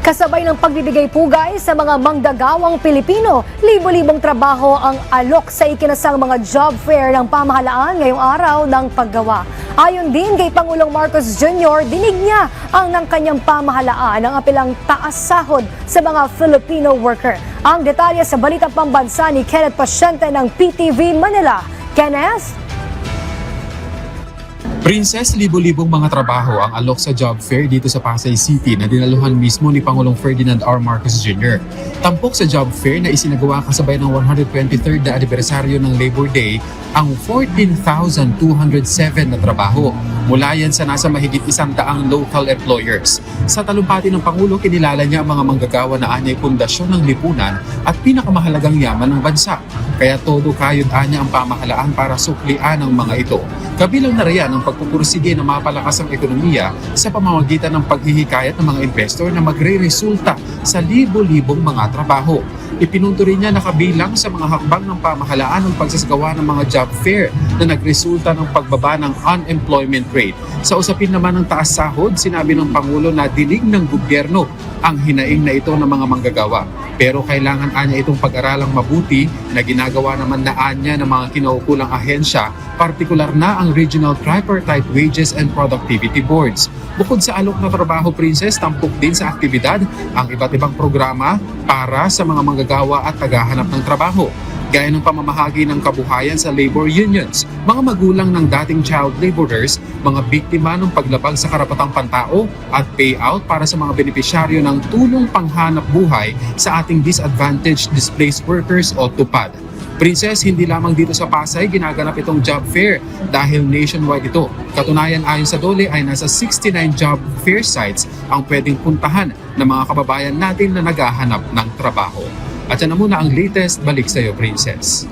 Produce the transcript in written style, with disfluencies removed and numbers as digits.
Kasabay ng pagbibigay pugay sa mga manggagawang Pilipino, libo-libong trabaho ang alok sa ikinasang mga job fair ng pamahalaan ngayong araw ng paggawa. Ayon din kay Pangulong Marcos Jr., dinig niya ng kanyang pamahalaan ang apilang taas sahod sa mga Filipino worker. Ang detalye sa Balitang Pambansa ni Kenneth Pasyente ng PTV Manila. Kenneth? Princess, libo-libong mga trabaho ang alok sa job fair dito sa Pasay City na dinaluhan mismo ni Pangulong Ferdinand R. Marcos Jr. Tampok sa job fair na isinagawa kasabay ng 123rd na anibersaryo ng Labor Day ang 14,207 na trabaho. Mula yan sa nasa mahigit 100 local employers. Sa talumpati ng Pangulo, kinilala niya ang mga manggagawa na anyay pundasyon ng lipunan at pinakamahalagang yaman ng bansa. Kaya todo kayod anya ang pamahalaan para suklian ang mga ito. Kabilang na riyan ang pagpupursige na mapalakas ang ekonomiya sa pamamagitan ng paghihikayat ng mga investor na magre-resulta sa libo-libong mga trabaho. Ipinunto rin niya na kabilang sa mga hakbang ng pamahalaan ang pagsasagawa ng mga job fair na nagresulta ng pagbaba ng unemployment rate. Sa usapin naman ng taas sahod, sinabi ng Pangulo na dinig ng gobyerno ang hinaing na ito ng mga manggagawa. Pero kailangan anya itong pag-aralang mabuti na ginagawa naman na anya ng mga kinaukulang ahensya, partikular na ang Regional Tripartite Wages and Productivity Boards. Bukod sa alok na trabaho, Princess, tampok din sa aktibidad ang iba't ibang programa para sa mga manggagawa at tagahanap ng trabaho. Gaya ng pamamahagi ng kabuhayan sa labor unions, mga magulang ng dating child laborers, mga biktima ng paglabag sa karapatang pantao at payout para sa mga benepisyaryo ng tulong panghanap buhay sa ating disadvantaged displaced workers o TUPAD. Princess, hindi lamang dito sa Pasay ginaganap itong job fair dahil nationwide ito. Katunayan, ayon sa DOLE ay nasa 69 job fair sites ang pwedeng puntahan ng mga kababayan natin na naghahanap ng trabaho. At yan na muna ang latest. Balik sa iyo, Princess.